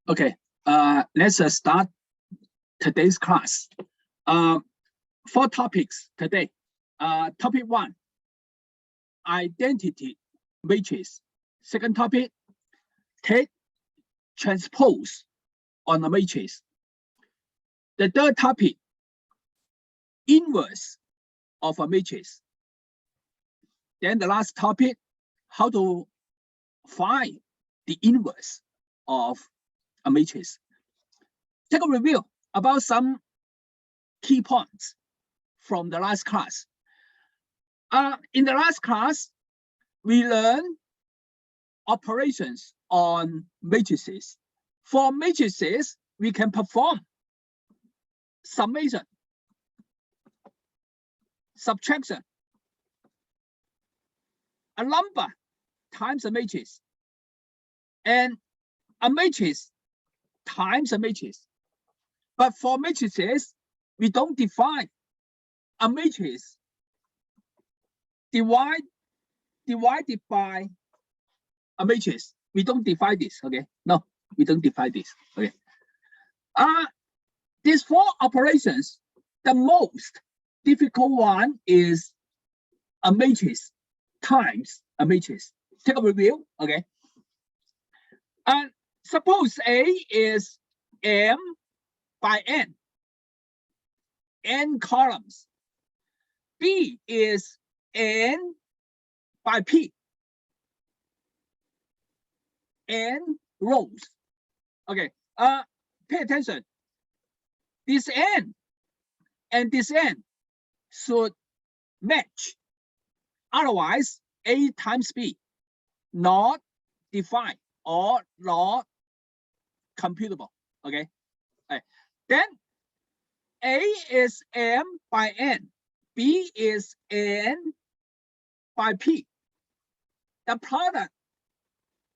Okay, let's start today's class. 4 topics today. Topic 1, identity matrix. Second topic, take transpose on a matrix. The third topic, inverse of a matrix. Then the last topic, how to find the inverse of a matrix. Take a review about some key points from the last class. In the last class, we learned operations on matrices. For matrices, we can perform summation, subtraction, a number times a matrix, and a matrix times a matrix. But for matrices, we don't define a matrix divided by a matrix. We don't define this, okay? No, we don't define this, okay? These 4 operations, the most difficult one is a matrix times a matrix. Take a review, okay? Suppose A is M by N columns. B is N by P, N rows. Okay, pay attention. This N and this N should match. Otherwise, A times B not defined or not computable. Okay. Then A is M by N, B is N by P. The product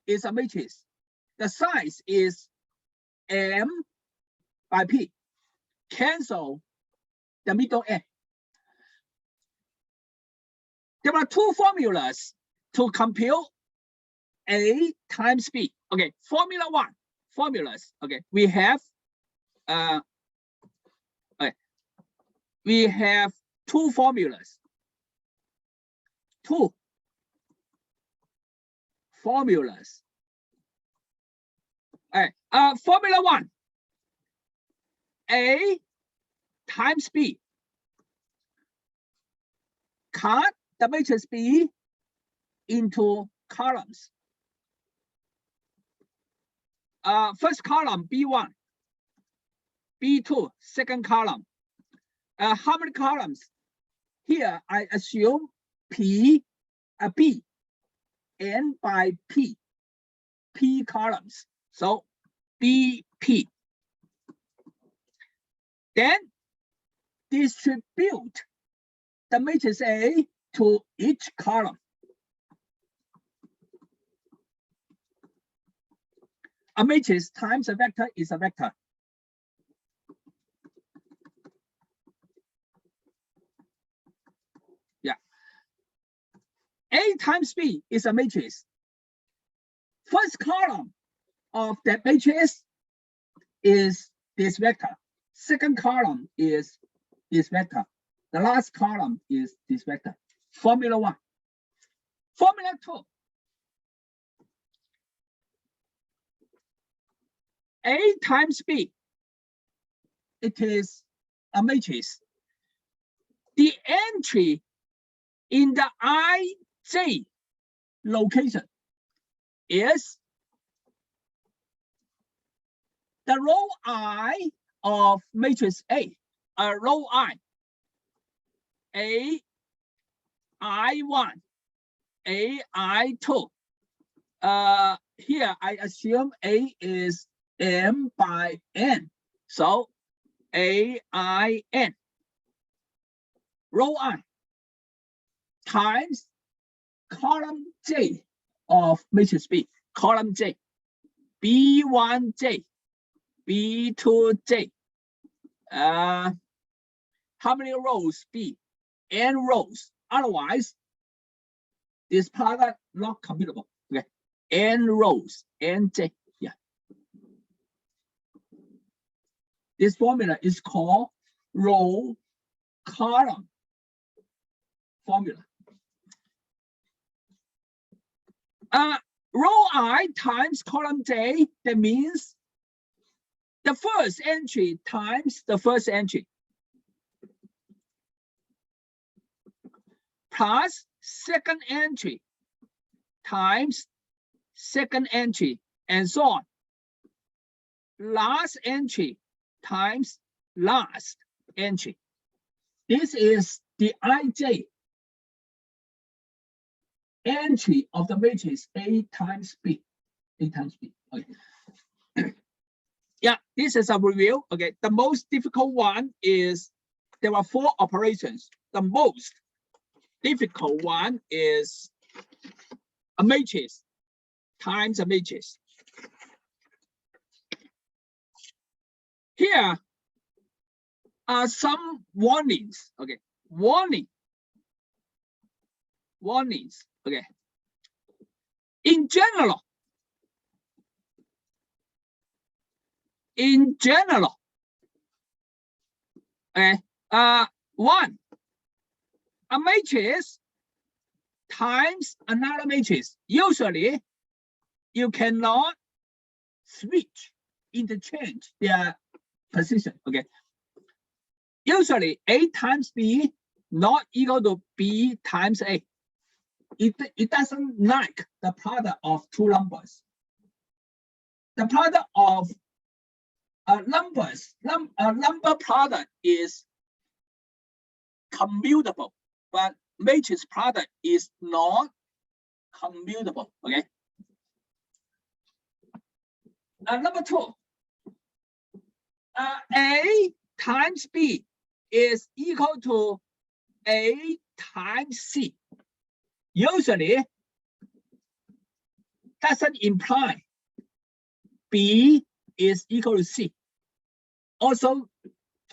is a matrix. The size is M by P. Cancel the middle N. There are 2 formulas to compute A times B. Okay, formula 1, formulas. Okay, we have 2 formulas. 2 formulas. Formula 1, A times B. Cut the matrix B into columns. First column B1, B2, second column. How many columns? Here I assume B, N by P columns. So BP. Then distribute the matrix A to each column. A matrix times a vector is a vector. Yeah. A times B is a matrix. First column of that matrix is this vector. Second column is this vector. The last column is this vector. Formula 1. Formula 2. A times B, it is a matrix. The entry in the IJ location is the row I of matrix A, row I, I1, AI2. Here I assume A is M by N, so AIN. Row I times column J of matrix B, column J, B1J, B2J. How many rows B? N rows. Otherwise, this product not computable. Okay, N rows, NJ. Yeah. This formula is called row column formula. Row I times column J, that means the first entry times the first entry plus second entry times second entry, and so on. Last entry times last entry. This is the ij entry of the matrix A times B. A times B. Okay. Yeah, this is a review. Okay, the most difficult one is there are 4 operations. The most difficult one is a matrix times a matrix. Here are some warnings. Okay, warnings. Okay, in general, okay, 1, a matrix times another matrix. Usually, you cannot switch, interchange their position. Okay. Usually, A times B not equal to B times A. It doesn't like the product of 2 numbers. The product of number product is commutable, but matrix product is not commutable. Okay. Number 2, A times B is equal to A times C. Usually, doesn't imply B is equal to C. Also,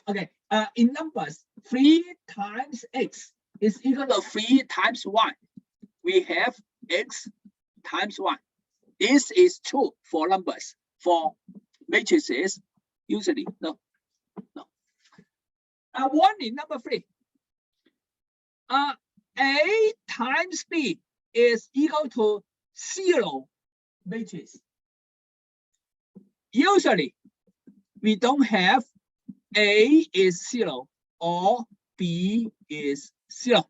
okay, in numbers, 3 times X is equal to 3 times Y. We have X times Y. This is true for numbers. For matrices, usually, no. Warning number 3. A times B is equal to 0 matrix. Usually, we don't have A is 0 or B is 0.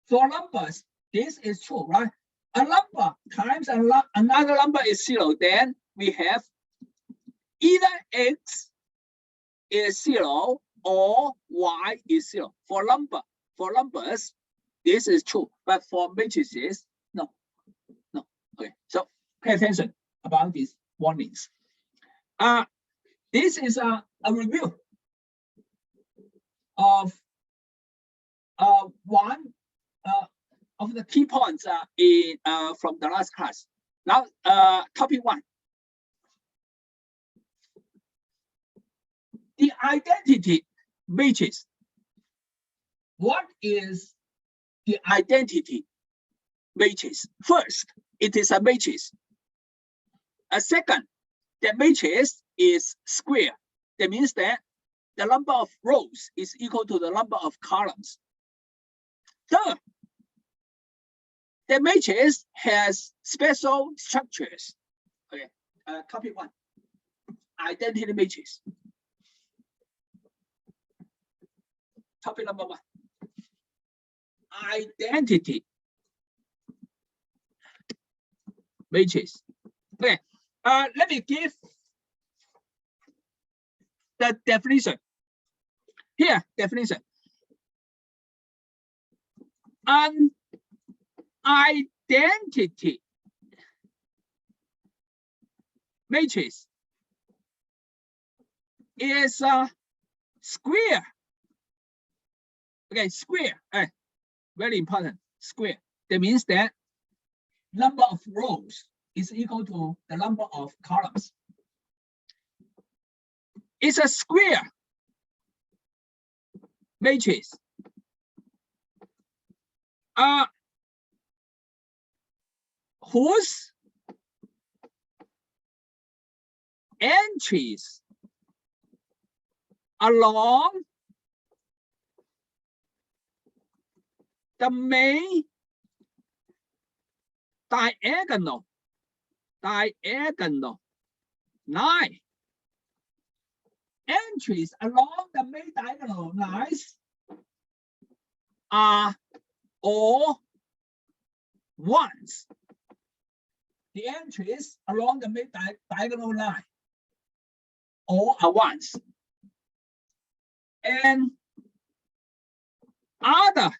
For numbers, this is true, right? A number times another number is 0, then we have either X is 0 or Y is 0. For numbers, this is true, but for matrices, no. Okay, so pay attention about these warnings. This is a review of one of the key points in from the last class. Now, topic 1. The identity matrix. What is the identity matrix? First, it is a matrix. Second, the matrix is square. That means that the number of rows is equal to the number of columns. Third, the matrix has special structures. Okay, topic 1. Identity matrix. Topic number 1. Identity matrix. Okay, let me give the definition. Here, definition. An identity matrix is a square. Okay, square. Very important. Square. That means that number of rows is equal to the number of columns. It's a square matrix. Whose entries along the main diagonal line. Entries along the main diagonal lines are all ones. The entries along the main diagonal line all are ones. And other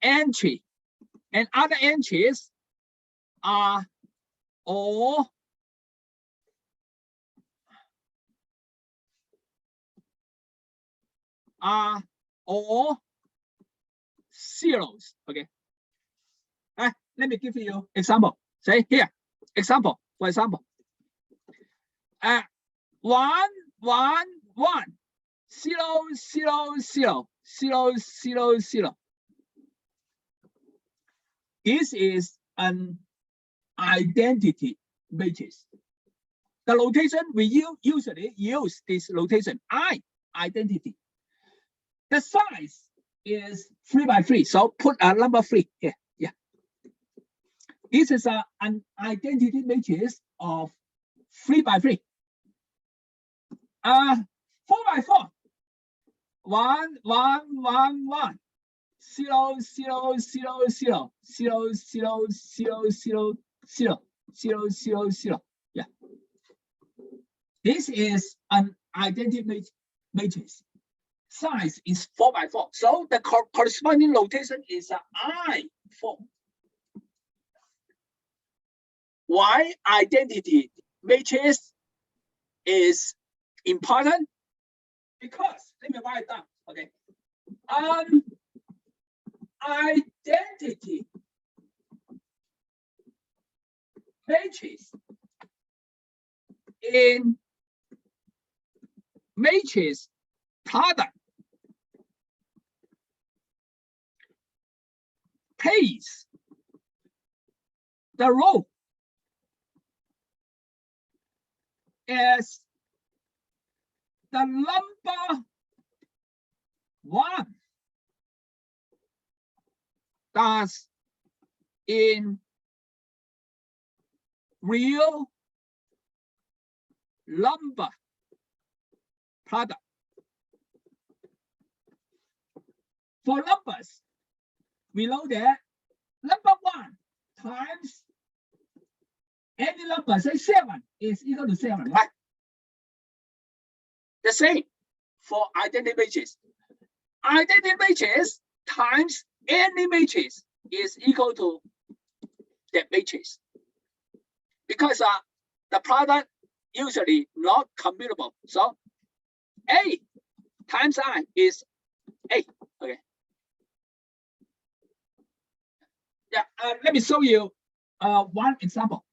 entries are all zeros. Okay. Let me give you example. Say here, example. For example, 1, 1, 1, 0, 0, 0, 0, 0, 0. This is an identity matrix. The notation we usually use this notation identity. The size is 3 by 3, so put a number 3 here. Yeah. This is an identity matrix of 3 by 3. 4 by 4. 1, 1, 1, 1. 0, 0, 0, 0, 0, 0, 0, 0, 0, 0, 0, 0. Yeah. This is an identity matrix. Size is 4 by 4. So the corresponding notation is I4. Why identity matrix is important? Because, let me write it down. Okay. Identity matrix in matrix product plays the role as the number 1 does in real number product. For numbers, we know that number 1 times any number, say 7, is equal to 7, right? The same for identity matrix. Identity matrix times any matrix is equal to that matrix. Because the product usually not commutable. So A times I is A. Okay. Yeah, let me show you one example.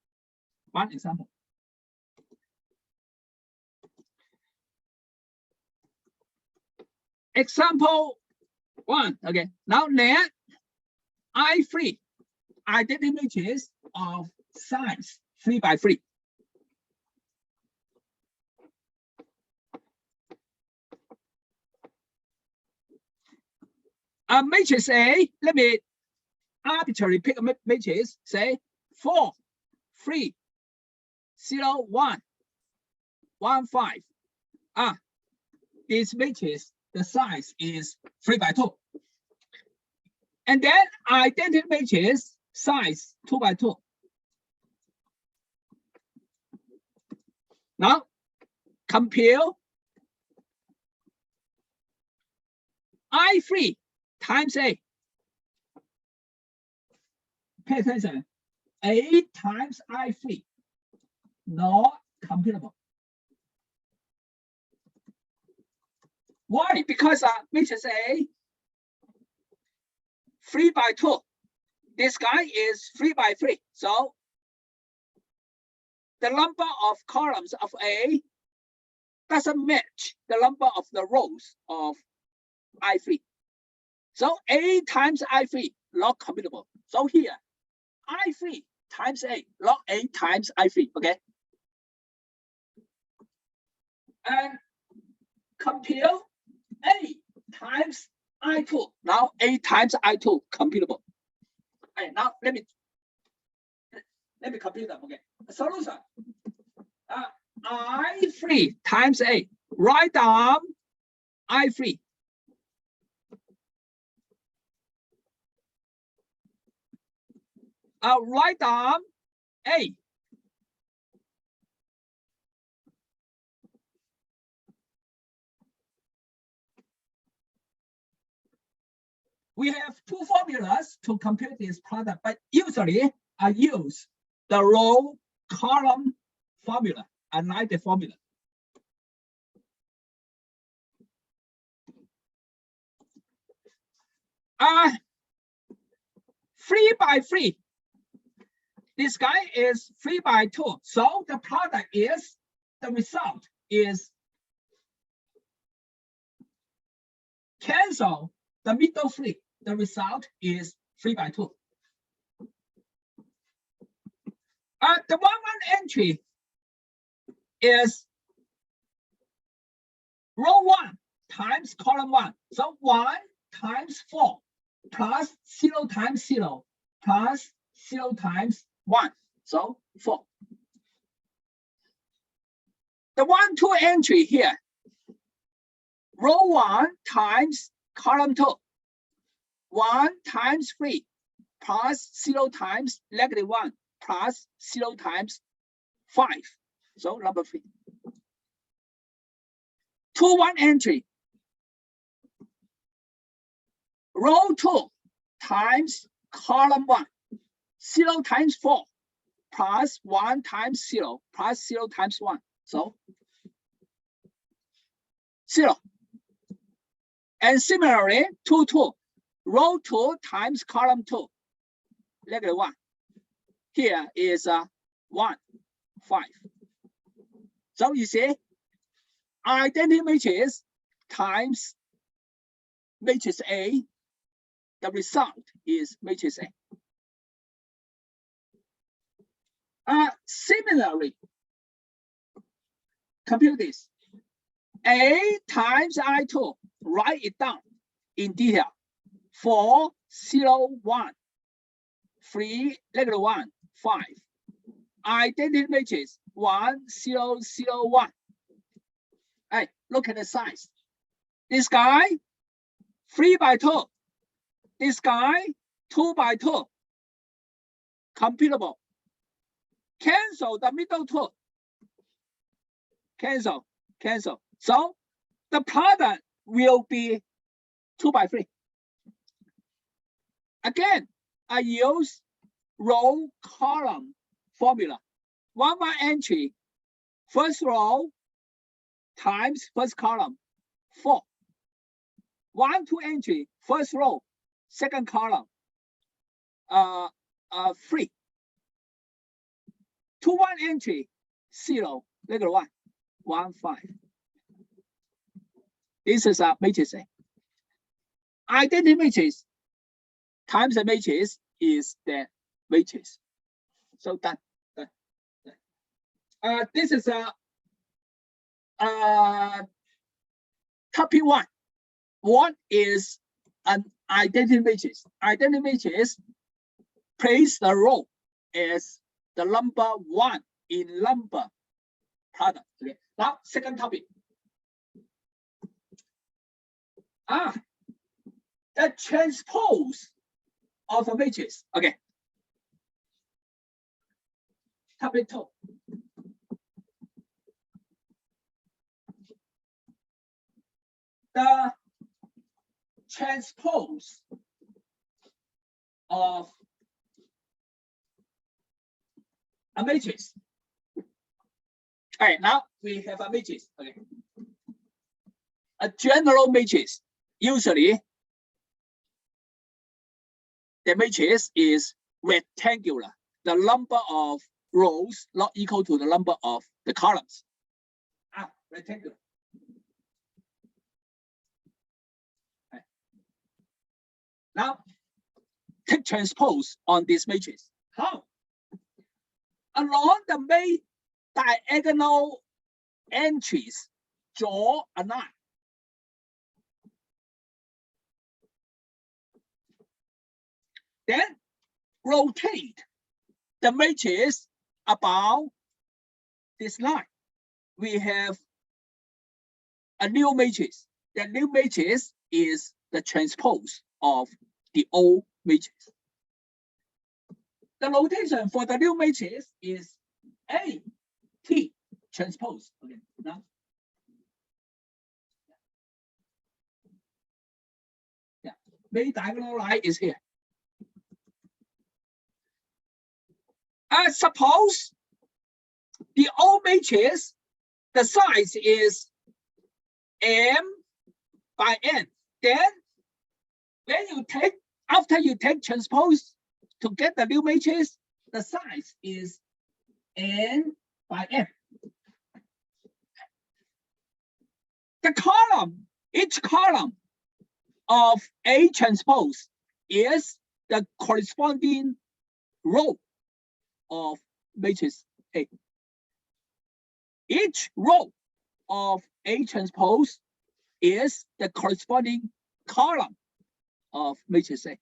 Example 1. Okay. Now let I3 identity matrix of size 3 by 3. Matrix A, let me arbitrarily pick a matrix, say 4, 3, 0, 1, 1, 5. This matrix, the size is 3 by 2. And then identity matrix size 2 by 2. Now compare I3 times A. Pay attention. A times I3, not computable. Why? Because matrix A 3 by 2. This guy is 3 by 3. So the number of columns of A doesn't match the number of the rows of I3. So A times I3 not commutable. So here I3 times A, log A times I3. Okay. and compute A times I2. Now A times I2 computable. And now let me compute them. Okay. Solution. I3 times A. Write down I3. Write down A. We have two formulas to compute this product, but usually I use the row column formula. I like the formula. Three by three. This guy is 3 by 2. So the product is, the result is cancel the middle 3. The result is 3 by 2. The one entry is row 1 times column 1. So 1 times 4 plus 0 times 0 plus 0 times 1. So 4. The 1, 2 entry here. Row 1 times column 2. 1 times 3 plus 0 times -1 plus 0 times 5. So number 3. 2, 1 entry. Row 2 times column 1. 0 times 4 plus 1 times 0 plus 0 times 1. So 0. And similarly, 2, 2. Row 2 times column 2. -1. Here is 1, 5. So you see, identity matrix times matrix A. The result is matrix A. Similarly, compute this. A times I2, write it down in detail. 4, 0, 1, 3, -1, 5. Identity matrix 1, 0, 0, 1. Hey, look at the size. This guy 3 by 2. This guy 2 by 2. Computable. Cancel the middle 2. Cancel. So the product will be 2 by 3. Again, I use row column formula. 1, 1 entry, first row times first column, 4. 1, 2 entry, first row, second column, 3. 2, 1 entry, 0, -1, 1, 5. This is a matrix A. Identity matrix times the matrix is the matrix. So done. This is a topic 1. What is an identity matrix? Identity matrix place the row as the number 1 in number product. Okay. Now, second topic. The transpose of a matrix. Okay. Topic 2. The transpose of a matrix. All right, now we have a matrix. Okay. A general matrix. Usually, the matrix is rectangular. The number of rows not equal to the number of the columns. Rectangular. Okay. Now, take transpose on this matrix. How? Along the main diagonal entries, draw a line. Then rotate the matrix about this line. We have a new matrix. The new matrix is the transpose of the old matrix. The notation for the new matrix is A T transpose. Okay, now. Yeah, main diagonal line is here. Suppose the old matrix, the size is M by N. Then when you take, after you take transpose to get the new matrix, the size is N by M. The column, each column of A transpose is the corresponding row of matrix A. Each row of A transpose is the corresponding column of matrix A.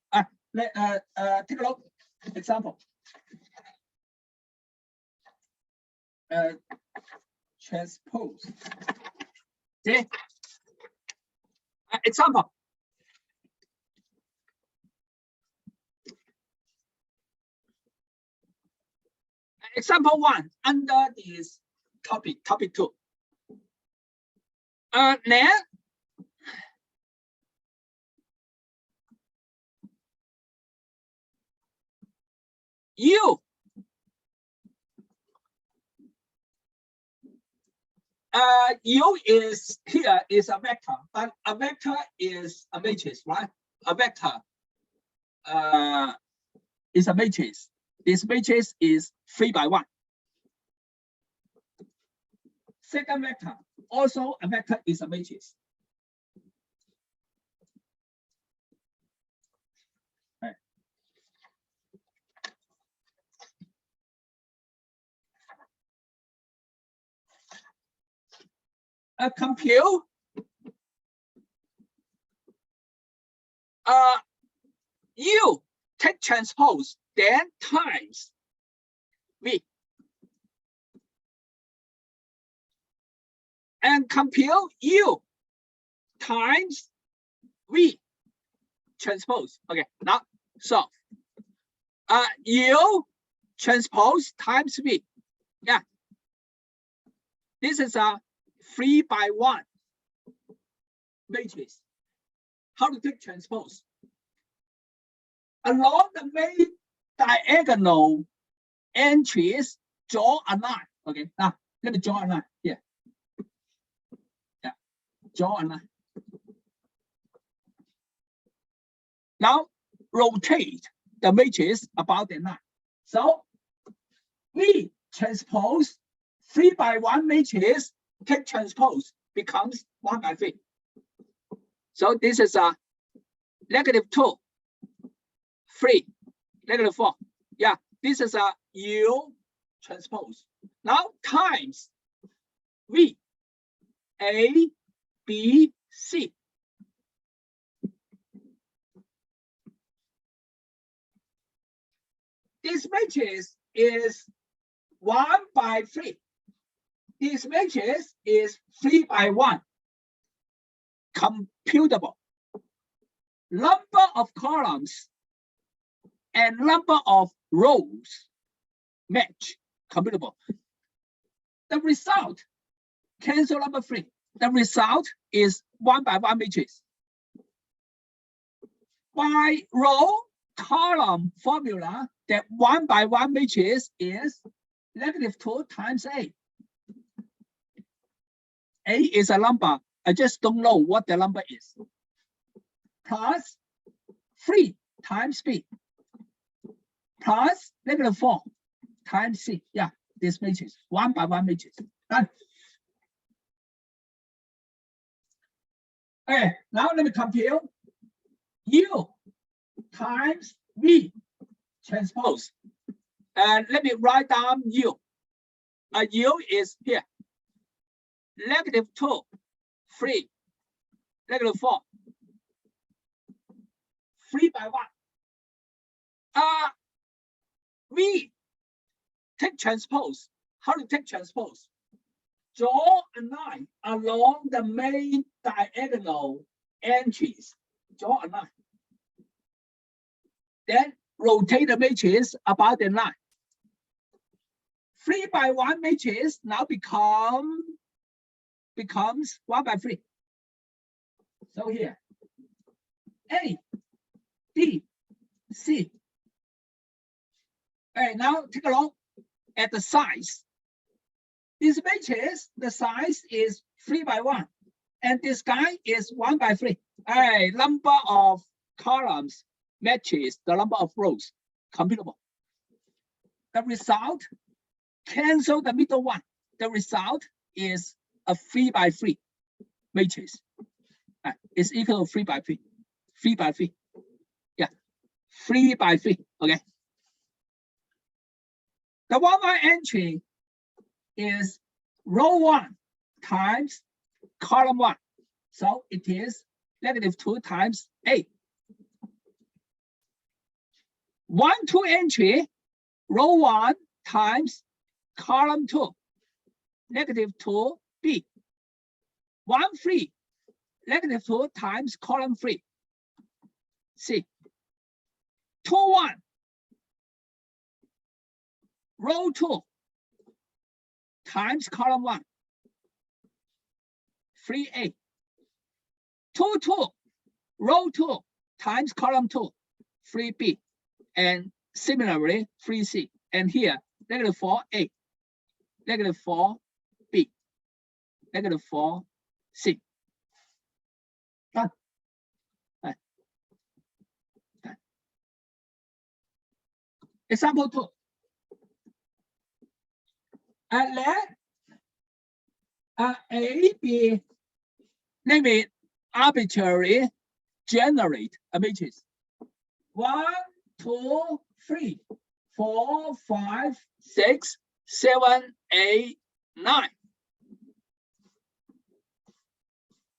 Take a look. Example. Transpose. See? Example. Example 1 under this topic 2. Then U is here is a vector, but a vector is a matrix, right? A vector is a matrix. This matrix is 3 by 1. Second vector, also a vector, is a matrix. Right. Compute U take transpose, then times V. And compute U times V transpose. Okay, now solve. U transpose times V. Yeah. This is a 3 by 1 matrix. How to take transpose? Along the main diagonal entries, draw a line. Okay, now let me draw a line here. Yeah, draw a line. Now rotate the matrix about the line. So V transpose 3 by 1 matrix take transpose becomes 1 by 3. So this is a -2, 3, -4. Yeah, this is a U transpose. Now times V A B C. This matrix is 1 by 3. This matrix is 3 by 1. Computable. Number of columns and number of rows match. Computable. The result, cancel number 3. The result is 1 by 1 matrix. By row column formula, that 1 by 1 matrix is -2 times A. A is a number. I just don't know what the number is. Plus 3 times B. Plus -4 times C. Yeah, this matrix, 1 by 1 matrix. Done. Okay, now let me compute U times V transpose. And let me write down U. U is here. -2 3, negative 4, 3 by 1. We take transpose. How to take transpose? Draw a line along the main diagonal entries. Draw a line. Then rotate the matrix about the line. 3 by 1 matrix now becomes 1 by 3. So here, A, D, C. All right, now take a look at the size. This matrix, the size is 3 by 1, and this guy is 1 by 3. All right, number of columns matches the number of rows, computable. The result, cancel the middle one. The result is a 3 by 3 matrix. It's equal to 3 by 3. 3 by 3. Yeah, 3 by 3. Okay. The 1 entry is row 1 times column 1. So it is negative 2 times A. 1, 2 entry, row 1 times column 2, negative 2 B. 1, 3, negative 2 times column 3, C. 2, 1, row 2 times column 1, 3A. 2, 2, row 2 times column 2, 3B. And similarly, 3C. And here, negative 4A, negative 4B, negative 4C. Done. Done. Done. Example 2. Let A, B, name it arbitrary, generate a matrix. 1, 2, 3, 4, 5, 6, 7, 8, 9.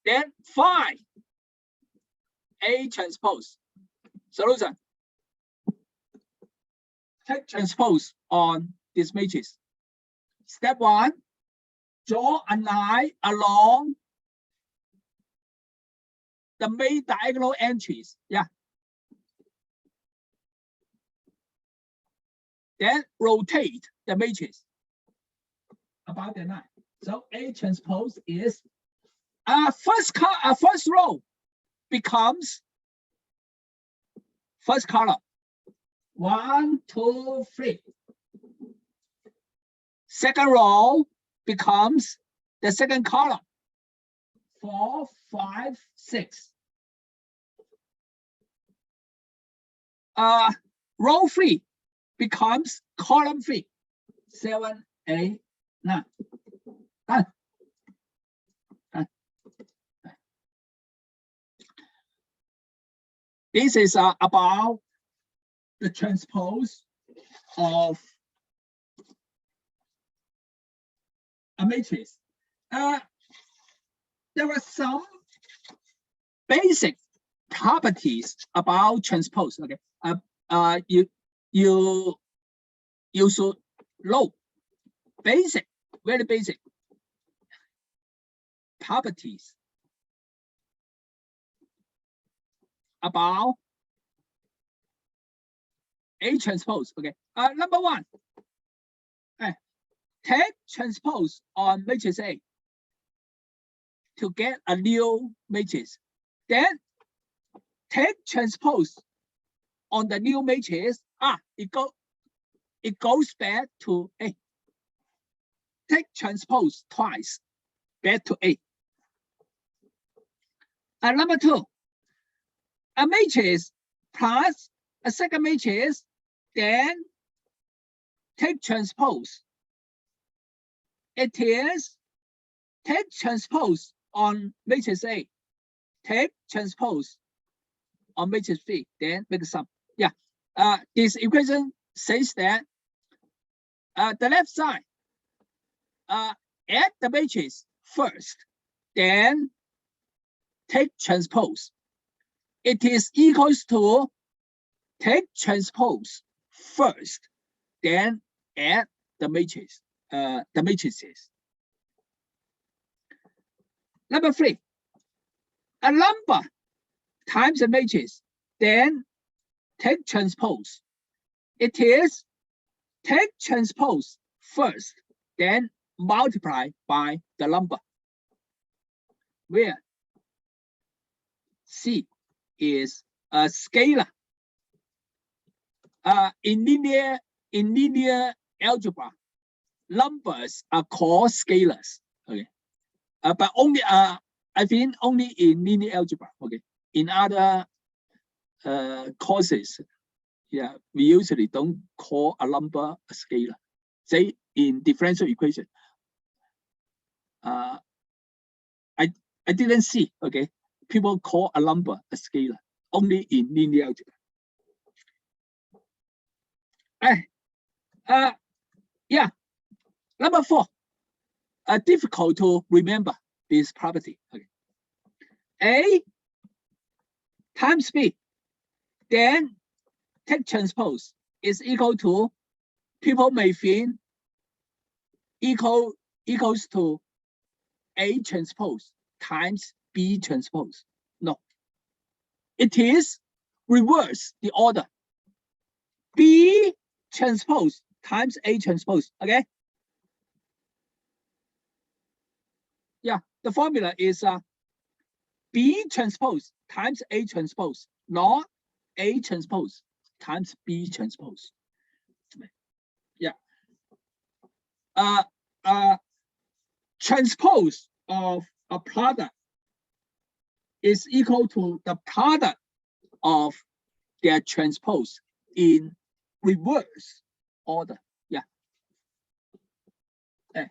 Then find A transpose. Solution. Take transpose on this matrix. Step 1, draw a line along the main diagonal entries. Yeah. Then rotate the matrix about the line. So A transpose is first row becomes first column. 1, 2, 3. Second row becomes the second column. 4, 5, 6. Row 3 becomes column 3. 7, 8, 9. Done. Done. This is about the transpose of a matrix. There are some basic properties about transpose. Okay, you should know basic, very basic properties about A transpose. Okay, number 1, take transpose on matrix A to get a new matrix. Then take transpose on the new matrix. It goes back to A. Take transpose twice back to A. Number 2, a matrix plus a second matrix, then take transpose. It is take transpose on matrix A, take transpose on matrix B, then make a sum. Yeah, this equation says that the left side, add the matrix first, then take transpose. It is equals to take transpose first, then add the matrix, the matrices. Number 3, a number times a matrix, then take transpose. It is take transpose first, then multiply by the number, where C is a scalar. In linear algebra, numbers are called scalars. Okay, but only I think only in linear algebra. Okay, in other courses, yeah, we usually don't call a number a scalar. Say in differential equation, I didn't see. Okay, people call a number a scalar only in linear algebra. Yeah. Number 4, difficult to remember this property. Okay. A times B, then take transpose is equal to, people may think equals to A transpose times B transpose. No, it is reverse the order. B transpose times A transpose. Okay. Yeah, the formula is B transpose times A transpose, not A transpose times B transpose. Yeah. Transpose of a product is equal to the product of their transpose in reverse order. Yeah.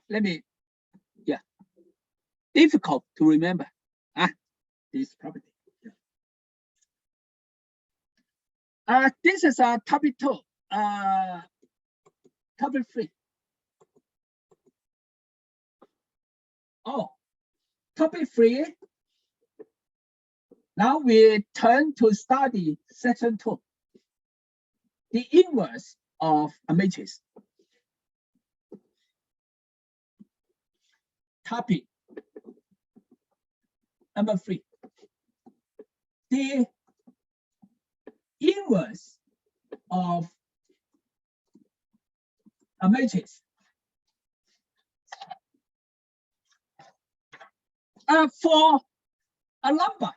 Let me. Yeah. Difficult to remember. This property. Yeah. This is topic 2. Topic 3. Oh, topic 3. Now we turn to study section 2. The inverse of a matrix. Topic number 3. The inverse of a matrix. For a number,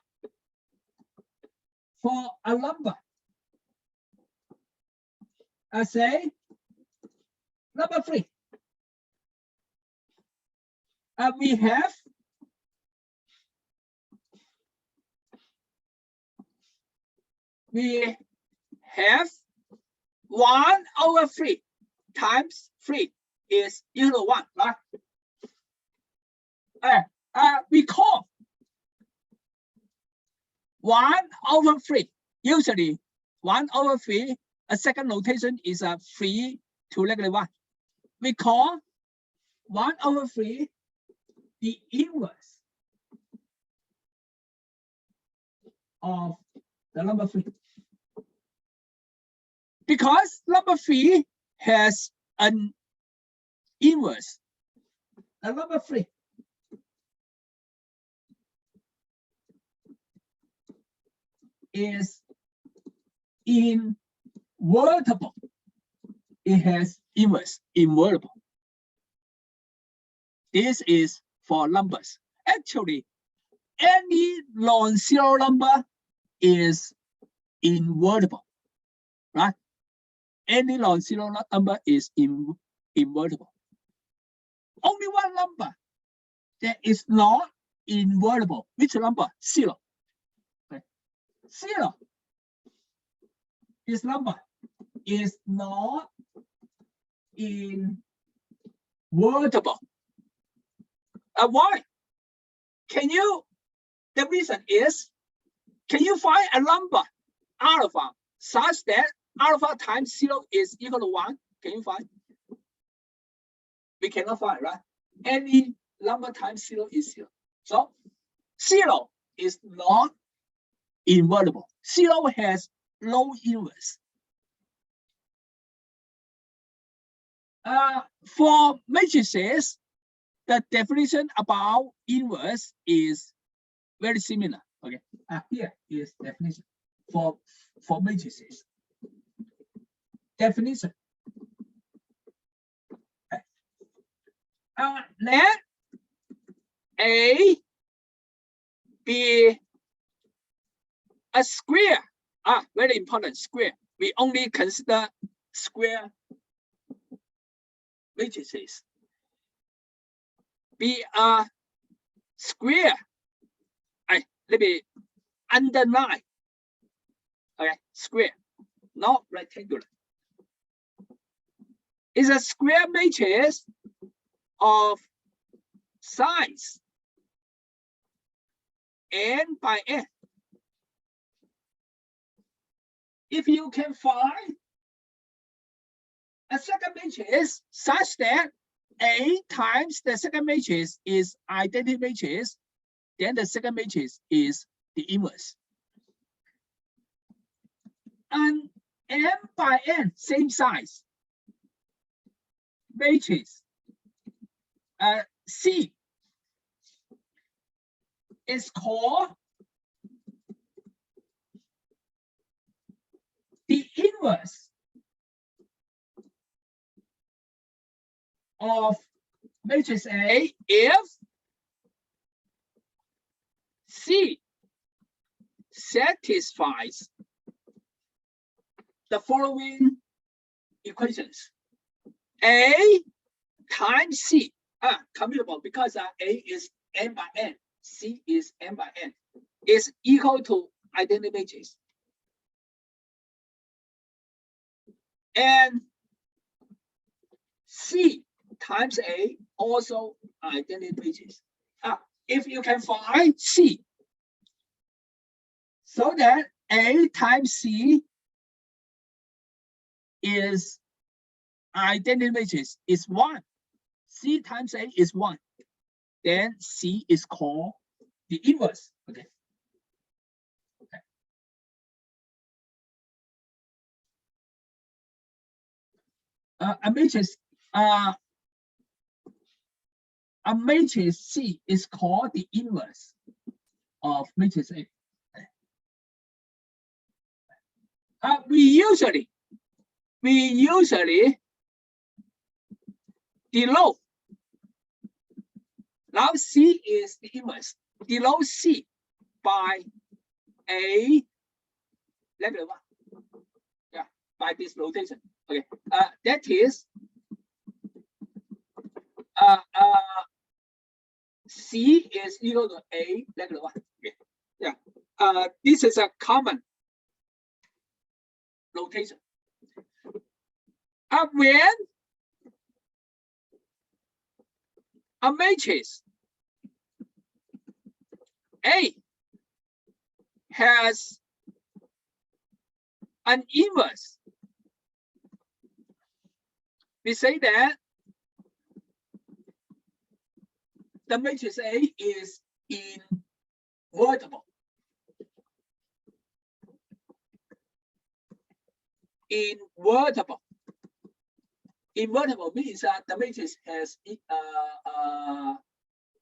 I say number 3. We have 1/3 times 3 is equal to 1, right? We call 1/3. Usually 1/3, a second notation is 3 to -1. We call 1/3 the inverse of the number 3. Because number 3 has an inverse, the number 3 is invertible. It has inverse, invertible. This is for numbers. Actually, any non-zero number is invertible, right? Any non-zero number is invertible. Only one number that is not invertible. Which number? 0. Okay. 0. This number is not invertible. Why? The reason is, can you find a number alpha such that alpha times 0 is equal to 1? Can you find? We cannot find, right? Any number times 0 is 0. So 0 is not invertible. 0 has no inverse. For matrices, the definition about inverse is very similar. Okay, here is definition for matrices. Definition. Let A be a square. Very important, square. We only consider square matrices. Be a square. Let me underline. Okay, square, not rectangular. It's a square matrix of size n by n. If you can find a second matrix such that A times the second matrix is identity matrix, then the second matrix is the inverse. And n by n, same size matrix, C is called the inverse of matrix A if C satisfies the following equations. A times C, commutable because A is n by n, C is n by n, is equal to identity matrix. And C times A also identity matrix. If you can find C, so that A times C is identity matrix is 1. C times A is 1. Then C is called the inverse. Okay. A matrix C is called the inverse of matrix A. We usually denote. Now C is the inverse. Denote C by A negative 1. Yeah, by this notation. Okay, that is C is equal to A negative 1. Okay. Yeah, this is a common notation. When a matrix A has an inverse, we say that the matrix A is invertible. Invertible. Invertible means that the matrix has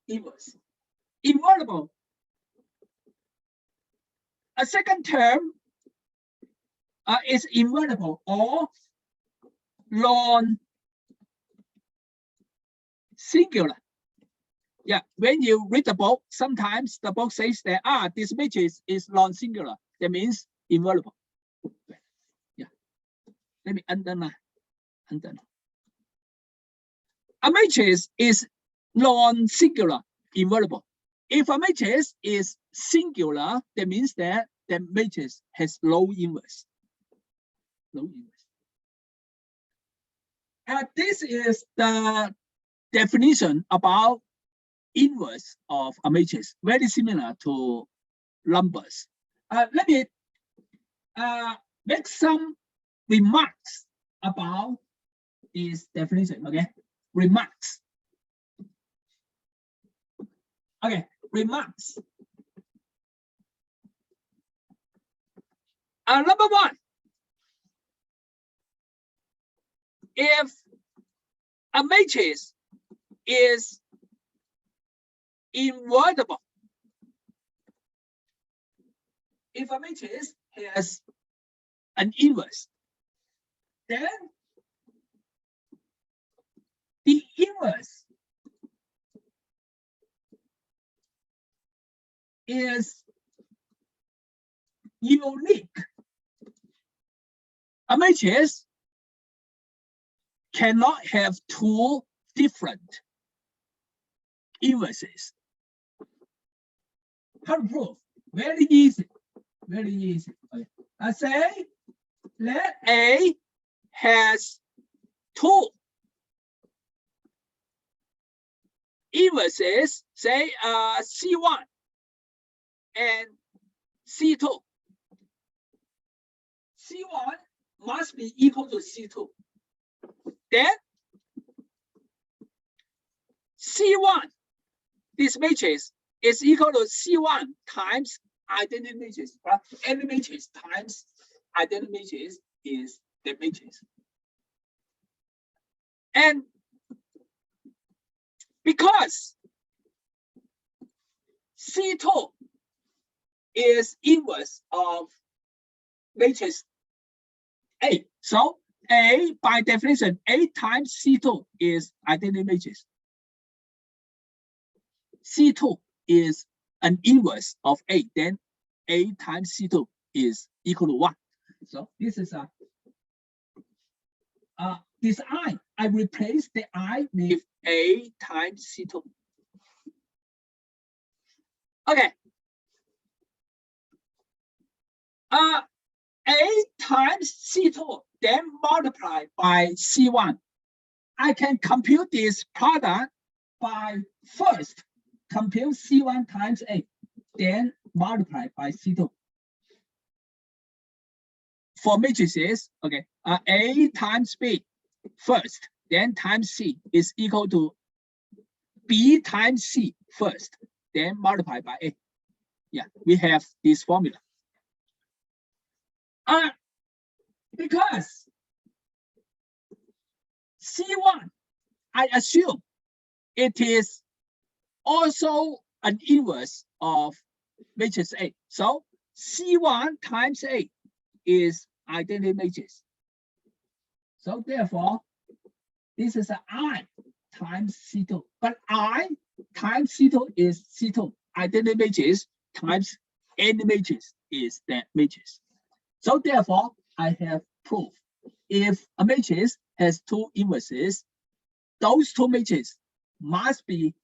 inverse. Invertible. A second term is invertible or non-singular. Yeah, when you read the book, sometimes the book says that this matrix is non-singular. That means invertible. Yeah, let me underline. A matrix is non-singular, invertible. If a matrix is singular, that means that the matrix has no inverse. No inverse. This is the definition about inverse of a matrix, very similar to numbers. Let me make some remarks about this definition. Okay, remarks. Okay, remarks. Number one, if a matrix is invertible, if a matrix has an inverse, then the inverse is unique. A matrix cannot have two different inverses. How to prove? Very easy. Very easy. Okay. I say let A has two inverses, say C1 and C2. C1 must be equal to C2. Then C1, this matrix is equal to C1 times identity matrix. Any matrix times identity matrix is the matrix. And because C2 is inverse of matrix A, so A, by definition, A times C2 is identity matrix. C2 is an inverse of A, then A times C2 is equal to 1. So this is this I replace the I with A times C2. Okay. A times C2, then multiply by C1. I can compute this product by first compute C1 times A, then multiply by C2. For matrices, okay, A times B first, then times C is equal to B times C first, then multiply by A. Yeah, we have this formula. Because C1, I assume it is also an inverse of matrix A. So C1 times A is identity matrix. So therefore, this is I times C2. But I times C2 is C2. Identity matrix times any matrix is that matrix. So therefore, I have proof. If a matrix has two inverses, those two matrices must be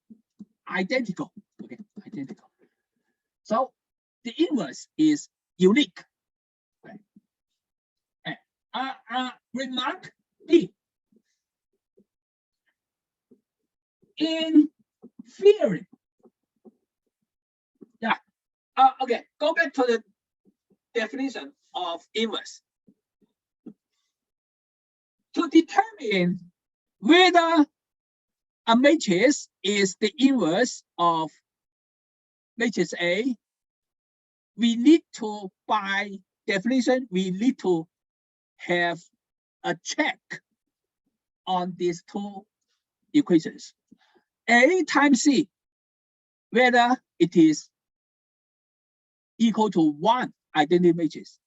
identical. Okay, identical. So the inverse is unique. Okay. Remark B. In theory, yeah. Okay, go back to the definition of inverse. To determine whether a matrix is the inverse of matrix A, we need to, by definition, we need to have a check on these two equations. A times C, whether it is equal to 1 identity matrix.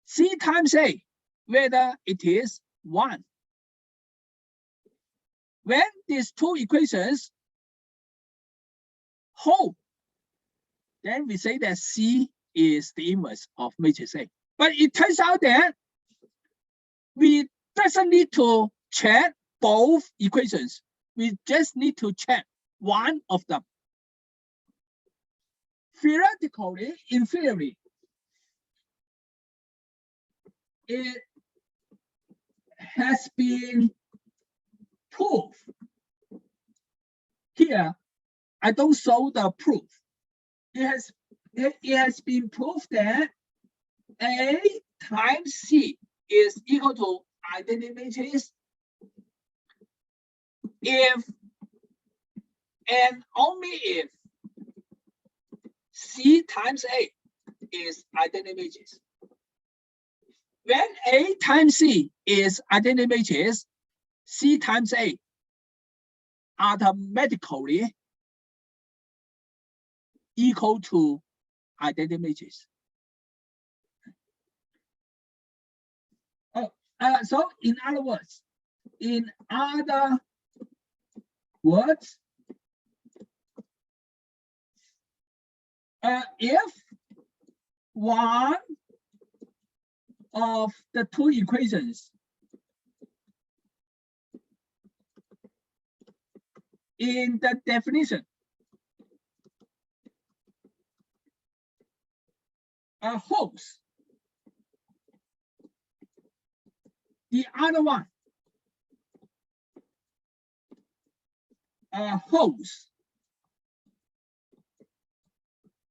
C times A, whether it is 1. When these two equations hold, then we say that C is the inverse of matrix A. But it turns out that we doesn't need to check both equations. We just need to check one of them. Theoretically, in theory, it has been proved. Here, I don't show the proof. It has been proved that A times C is equal to identity matrix if and only if C times A is identity matrix. when A times C is identity matrix, C times A automatically equal to identity matrix. So in other words, if one of the two equations in the definition holds, the other one holds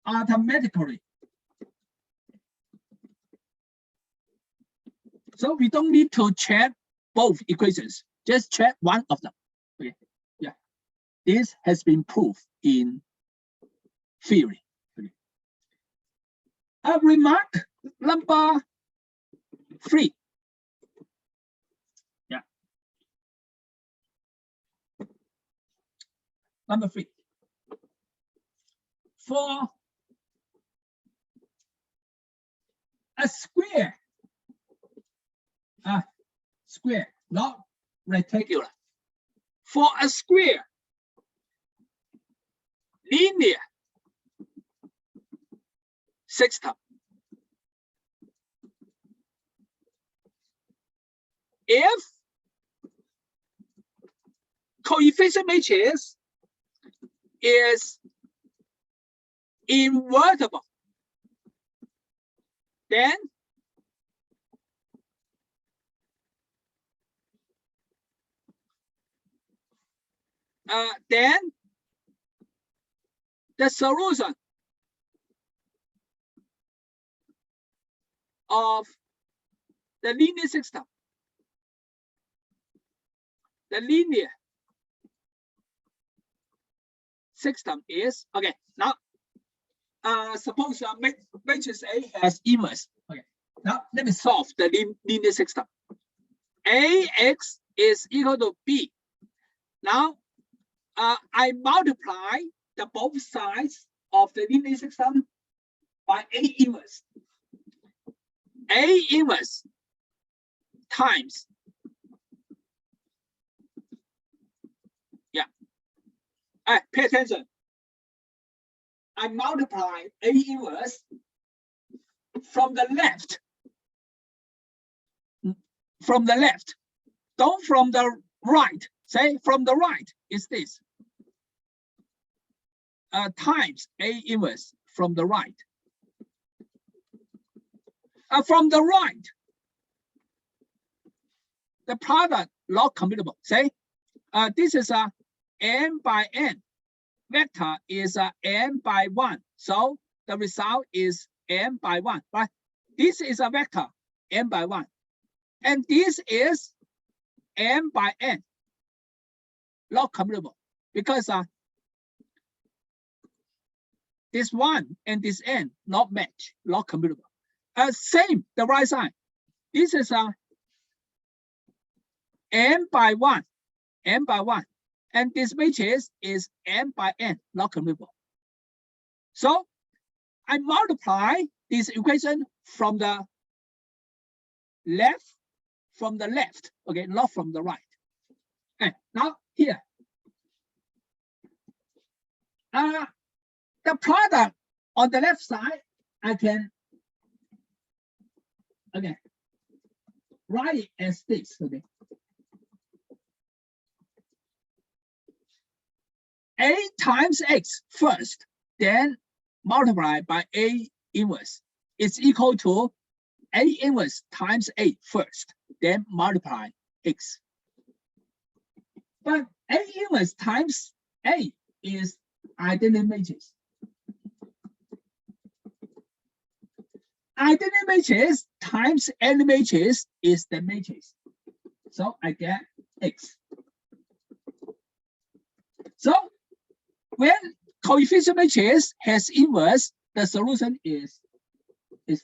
automatically. So we don't need to check both equations, just check one of them. Okay, yeah, this has been proved in theory. Okay. Remark number 3. Yeah. Number 3. For a square, square, not rectangular. For a square, linear system, if coefficient matrix is invertible, then the solution of the linear system, the linear system is, okay, now suppose matrix A has inverse. Okay, now let me solve the linear system. AX is equal to B. Now I multiply the both sides of the linear system by A inverse. A inverse times, yeah. Pay attention. I multiply A inverse from the left. From the left. Don't from the right. Say from the right is this. Times A inverse from the right. From the right, the product not commutable. Say this is a n by n. Vector is n by 1. So the result is n by 1. Right? This is a vector n by 1. And this is n by n. Not commutable. Because this 1 and this n not match, not commutable. Same, the right side. This is n by 1, n by 1. And this matrix is n by n, not commutable. So I multiply this equation from the left, okay, not from the right. And now here, the product on the left side, I can, okay, write it as this, okay. A times X first, then multiply by A inverse. It's equal to A inverse times A first, then multiply X. But A inverse times A is identity matrix. Identity matrix times any matrix is the matrix. So I get X. So when coefficient matrix has inverse, the solution is this.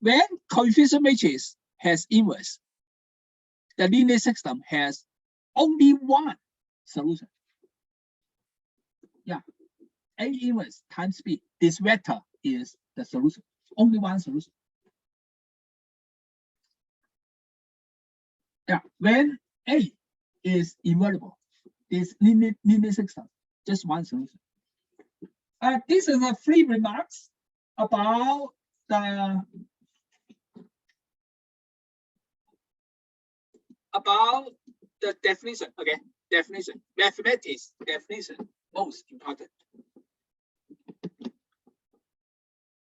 When coefficient matrix has inverse, the linear system has only one solution. Yeah, A inverse times B. This vector is the solution. Only one solution. Yeah, when A is invertible, this linear system, just one solution. This is a free remarks about the definition. Okay, definition, mathematics definition, most important.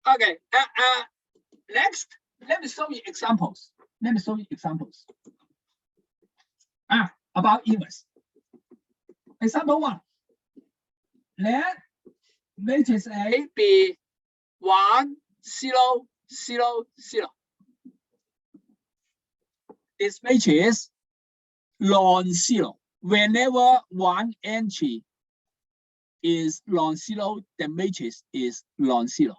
Okay, next, let me show you examples. About inverse. Example 1. Let matrix A be 1, 0, 0, 0. This matrix non-zero. Whenever one entry is non-zero, the matrix is non-zero.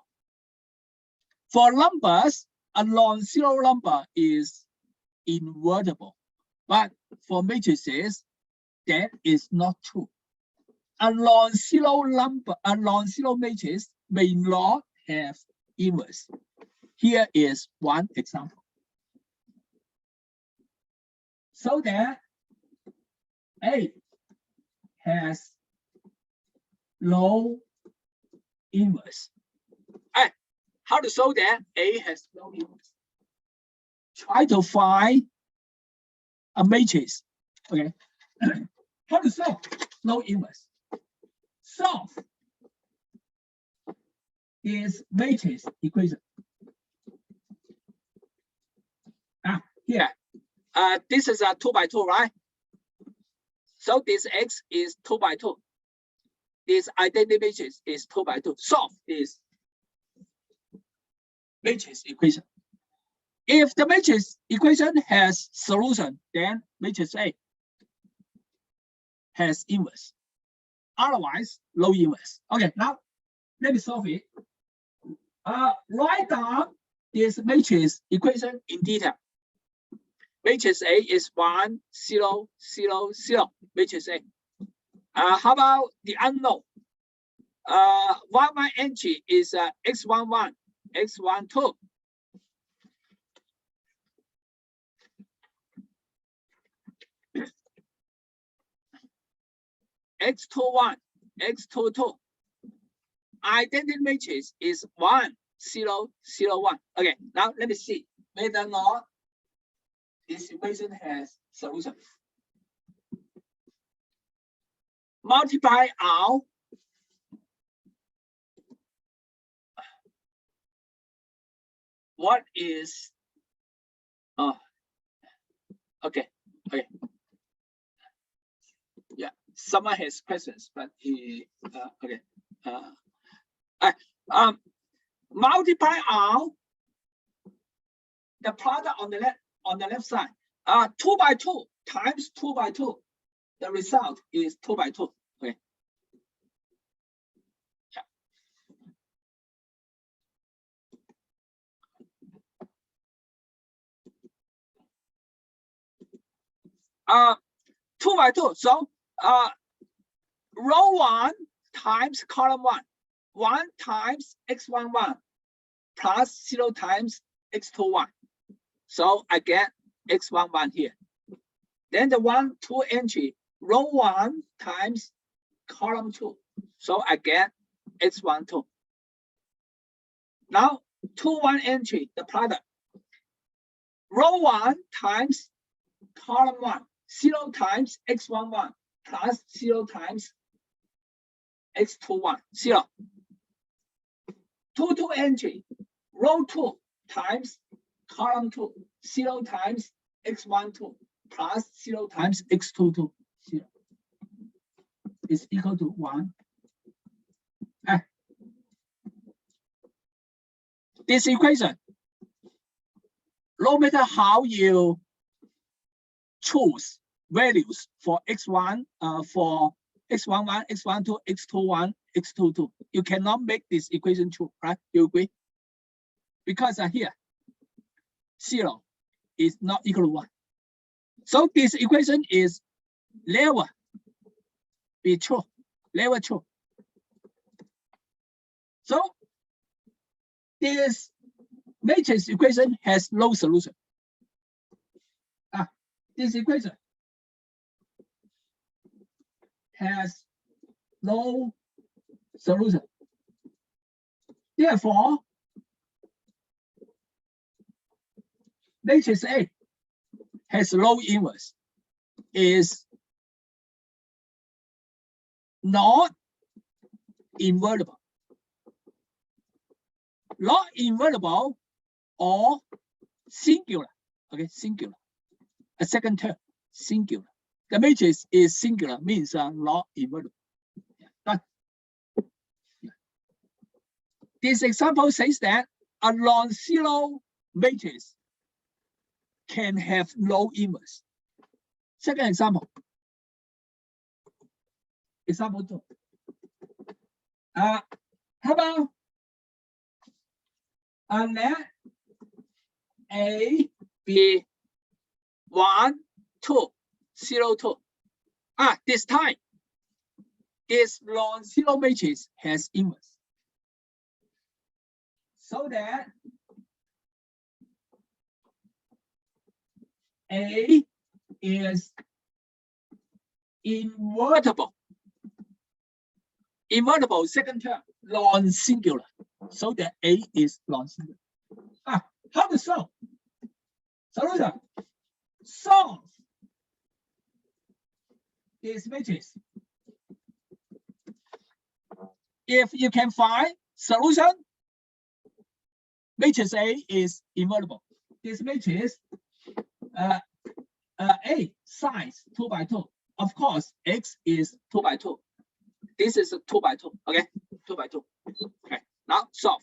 For numbers, a non-zero number is invertible, but for matrices, that is not true. A non-zero number, a non-zero matrix may not have inverse. Here is one example. So that A has no inverse. How to show that A has no inverse? Try to find a matrix. Okay. How to solve no inverse? Solve is matrix equation. Here. This is a 2 by 2, right? So this X is 2 by 2. This identity matrix is 2 by 2. Solve is matrix equation. If the matrix equation has solution, then matrix A has inverse. Otherwise, no inverse. Okay, now let me solve it. Write down this matrix equation in detail. Matrix A is 1, 0, 0, 0. Matrix A. How about the unknown? Y1 entry is X11, X12. X21, X22. Identity matrix is 1, 0, 0, 1. Okay, now let me see whether or not this equation has solution. Multiply R. What is okay. Yeah, someone has questions, but he okay. Multiply R, the product on the left side. 2 by 2 times 2 by 2. The result is 2 by 2. Okay. Yeah. 2 by 2. So row 1 times column 1. 1 times X11 plus 0 times X21. So I get X11 here. Then the 1, 2 entry, row 1 times column 2. So I get X12. Now 2, 1 entry, the product. Row 1 times column 1, 0 times X11 plus 0 times X21, 0. 2, 2 entry, row 2 times column 2, 0 times X12 plus 0 times X22, 0 is equal to 1. This equation, no matter how you choose values for X1, for X11, X12, X21, X22, you cannot make this equation true, right? You agree? Because here, 0 is not equal to 1. So this equation is never be true, never true. So this matrix equation has no solution. This equation has no solution. Therefore, matrix A has no inverse, is not invertible. Not invertible or singular. Okay, singular. A second term, singular. The matrix is singular, means not invertible. But this example says that a non-zero matrix can have no inverse. Second example. Example 2. How about let A be 1, 2, 0, 2. This time, this non-zero matrix has inverse. So that A is invertible. Invertible, second term, non-singular. So that A is non-singular. How to solve? Solution. Solve this matrix. If you can find solution, matrix A is invertible. This matrix A size 2 by 2. Of course, X is 2 by 2. This is 2 by 2. Okay, 2 by 2. Okay, now solve.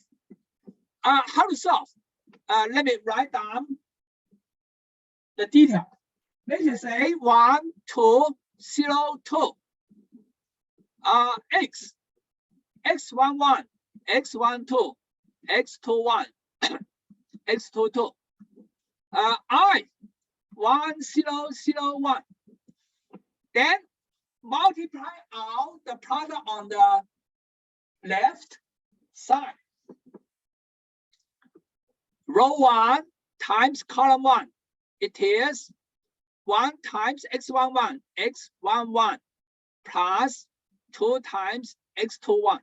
How to solve? Let me write down the detail. Matrix A 1, 2, 0, 2. X, X11, X12, X21, X22. I 1, 0, 0, 1. Then multiply out the product on the left side. Row 1 times column 1. It is 1 times X11, X11 plus 2 times X21.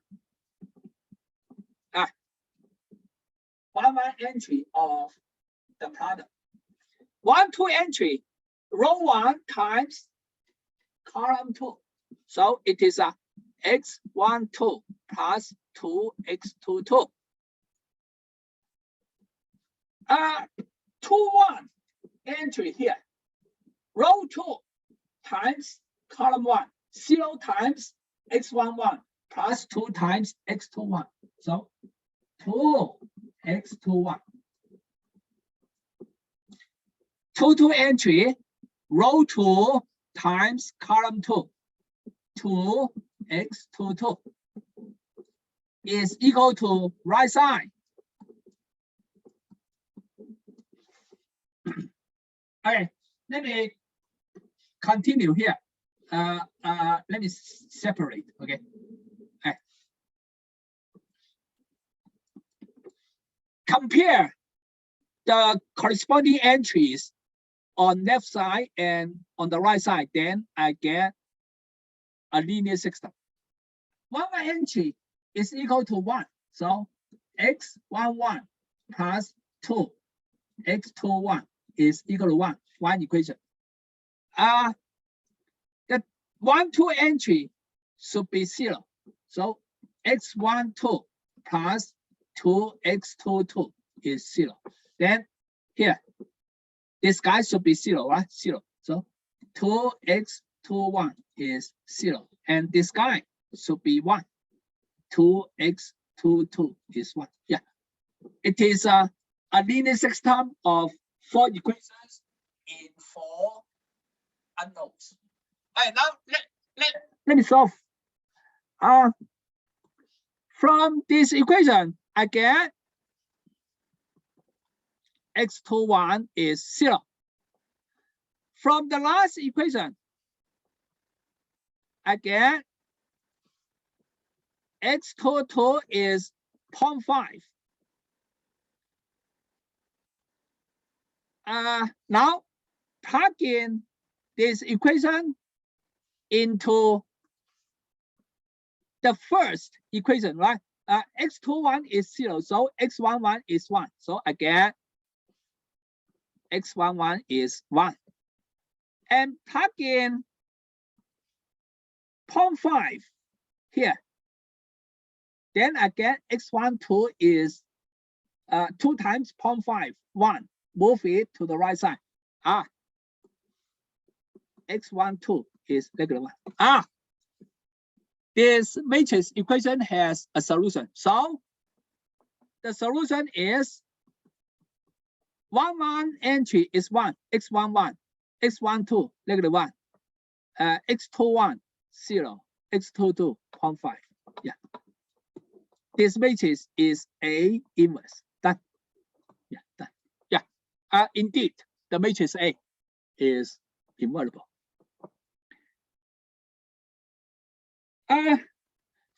1 entry of the product. 1, 2 entry, row 1 times column 2. So it is a X12 plus 2X22. 2, 1 entry here. Row 2 times column 1. 0 times X11 plus 2 times X21. So 2X21. 2, 2 entry. Row 2 times column 2. 2X22 is equal to right side. Okay, let me continue here. Let me separate. Okay. Compare the corresponding entries on left side and on the right side. Then I get a linear system. 1 entry is equal to 1. So X11 plus 2 X21 is equal to 1. One equation. The 1, 2 entry should be 0. So X12 plus 2X22 is 0. Then here, this guy should be 0, right? 0. So 2X21 is 0. And this guy should be 1. 2X22 is 1. Yeah. It is a linear system of 4 equations in 4 unknowns. Now let me solve. From this equation, I get x2.1 is 0. From the last equation, again, x2.2 is 0.5. Now, plug in this equation into the first equation, right? X2.1 is 0, so x11 is 1. So again, x11 is 1. And plug in 0.5 here. Then again, x12 is 2 times 0.5, 1. Move it to the right side. X12 is negative 1. This matrix equation has a solution. So the solution is 1 entry is 1, x11, x12, negative 1, x21, 0, x22, 0.5. Yeah. This matrix is A inverse. Done. Yeah, done. Yeah. Indeed, the matrix A is invertible.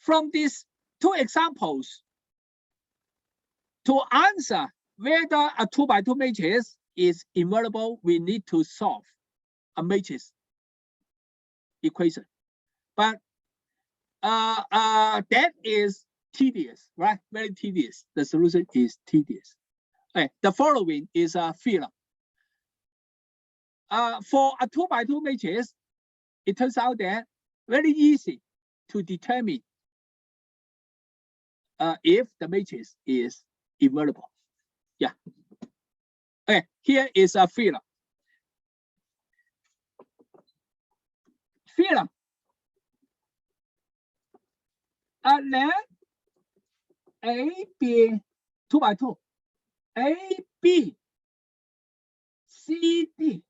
From these two examples, to answer whether a 2x2 matrix is invertible, we need to solve a matrix equation. But that is tedious, right? Very tedious. The solution is tedious. Okay, the following is a theorem. For a 2x2 matrix, it turns out that very easy to determine if the matrix is invertible. Yeah. Okay, here is a theorem. Theorem. Let A be 2x2. A, B, C, D.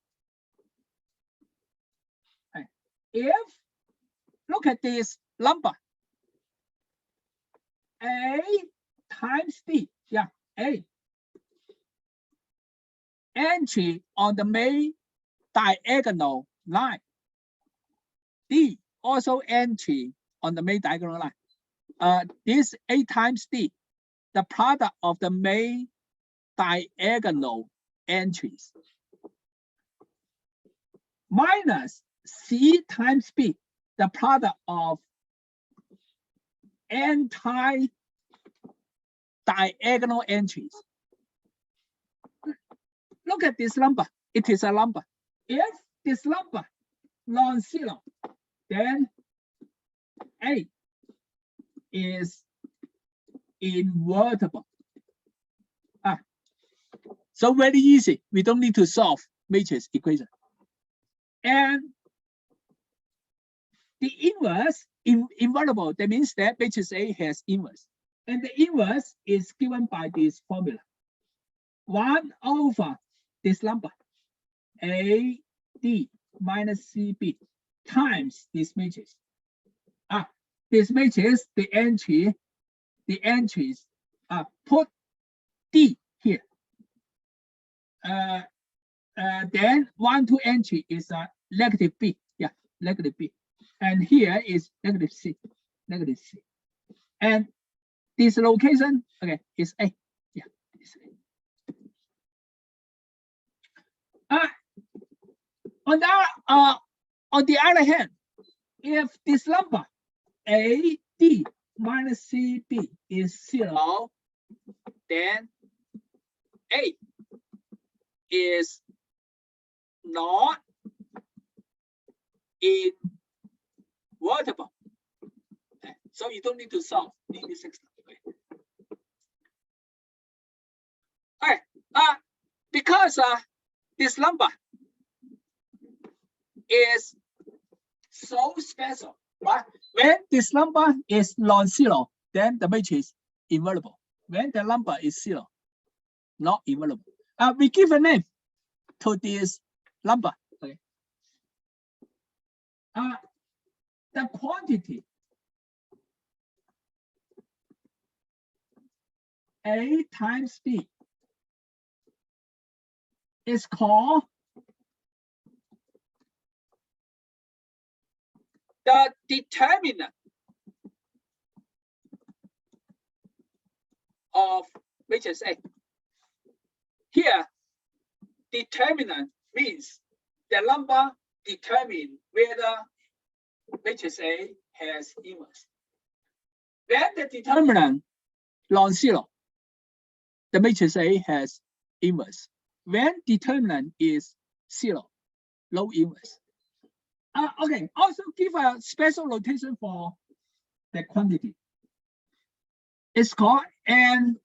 Okay. If, look at this number, A times D, yeah, A. Entry on the main diagonal line. D, also entry on the main diagonal line. This A times D, the product of the main diagonal entries, minus C times B, the product of anti-diagonal entries. Look at this number. It is a number. If this number non-zero, then A is invertible. So very easy. We don't need to solve matrix equation. And the inverse, invertible, that means that matrix A has inverse. And the inverse is given by this formula. 1 over this number, AD minus CB times this matrix. This matrix, the entries, put D here. Then 1, 2 entry is a negative B. Yeah, negative B. And here is negative C. And this location, okay, is A. Yeah, is A. On the other hand, if this number AD minus CB is 0, then A is not invertible. So you don't need to solve this example. Okay. Because this number is so special, right? When this number is non-zero, then the matrix is invertible. When the number is 0, not invertible. We give a name to this number. Okay. The quantity A times B is called the determinant of matrix A. Here, determinant means the number determine whether matrix A has inverse. When the determinant non-zero, the matrix A has inverse. When determinant is zero, no inverse. Okay, also give a special notation for the quantity. It's called and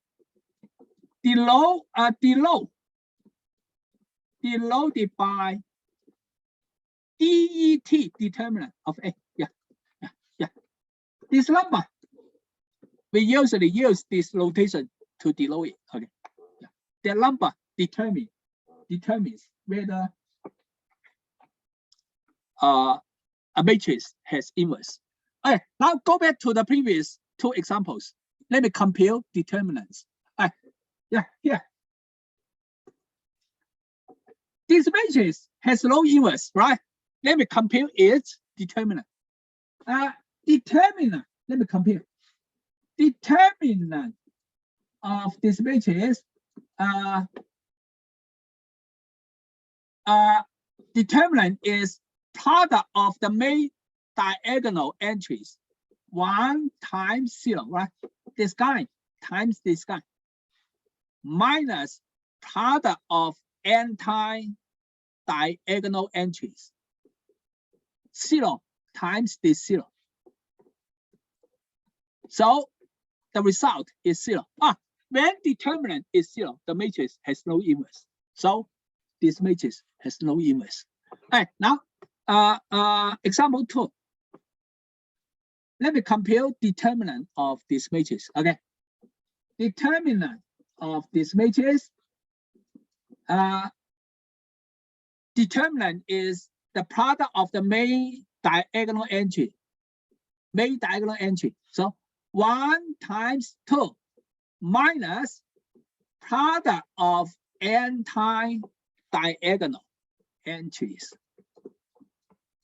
denoted by DET, determinant of A. Yeah. This number, we usually use this notation to denote it. Okay. Yeah. The number determines whether a matrix has inverse. Okay, now go back to the previous two examples. Let me compare determinants. Here. This matrix has no inverse, right? Let me compare its determinant. Determinant, let me compare. Determinant of this matrix, determinant is product of the main diagonal entries. 1 times 0, right? This guy times this guy, minus product of anti-diagonal entries. 0 times this 0. So the result is 0. When determinant is 0, the matrix has no inverse. So this matrix has no inverse. All right, now example 2. Let me compare determinant of this matrix. Okay, determinant of this matrix. Determinant is the product of the main diagonal entry. So 1 times 2 minus product of anti-diagonal entries.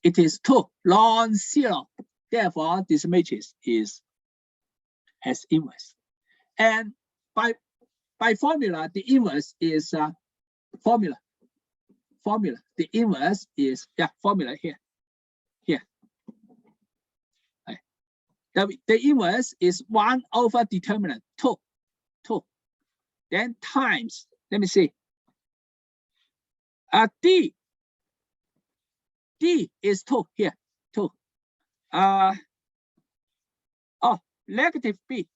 It is 2, non-zero. Therefore, this matrix has inverse. And by formula, the inverse is formula. The inverse is formula here. The inverse is 1 over determinant 2. Then times, let me see. D is 2 here. 2. Negative B.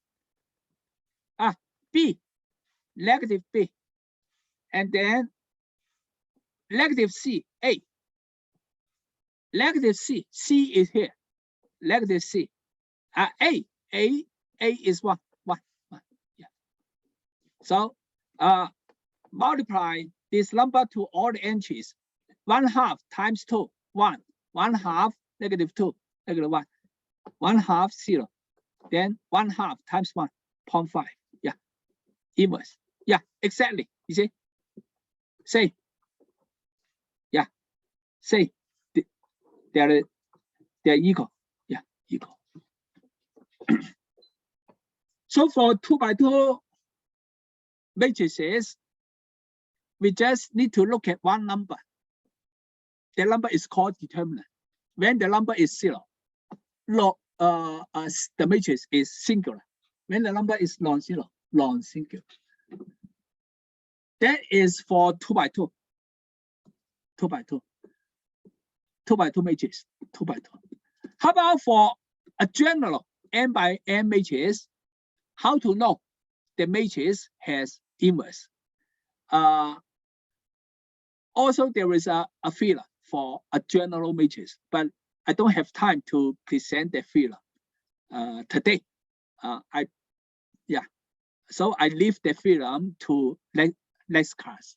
B, negative B. And then negative C, A. Negative C, C is here. Negative C. A is 1. Yeah. So multiply this number to all the entries. 1/2 times 2, 1. 1/2, negative 2, negative 1. 1/2, 0. Then 1/2 times 1, 0.5. Yeah. Inverse. Yeah, exactly. You see? Say. Yeah. Say. They're equal. Yeah, equal. So for 2x2 matrices, we just need to look at one number. The number is called determinant. When the number is 0, the matrix is singular. When the number is non-zero, non-singular. That is for 2x2. 2x2 matrix. 2x2. How about for a general n by n matrix? How to know the matrix has inverse? Also, there is a figure for a general matrix, but I don't have time to present the figure today. So I leave the theorem to next class.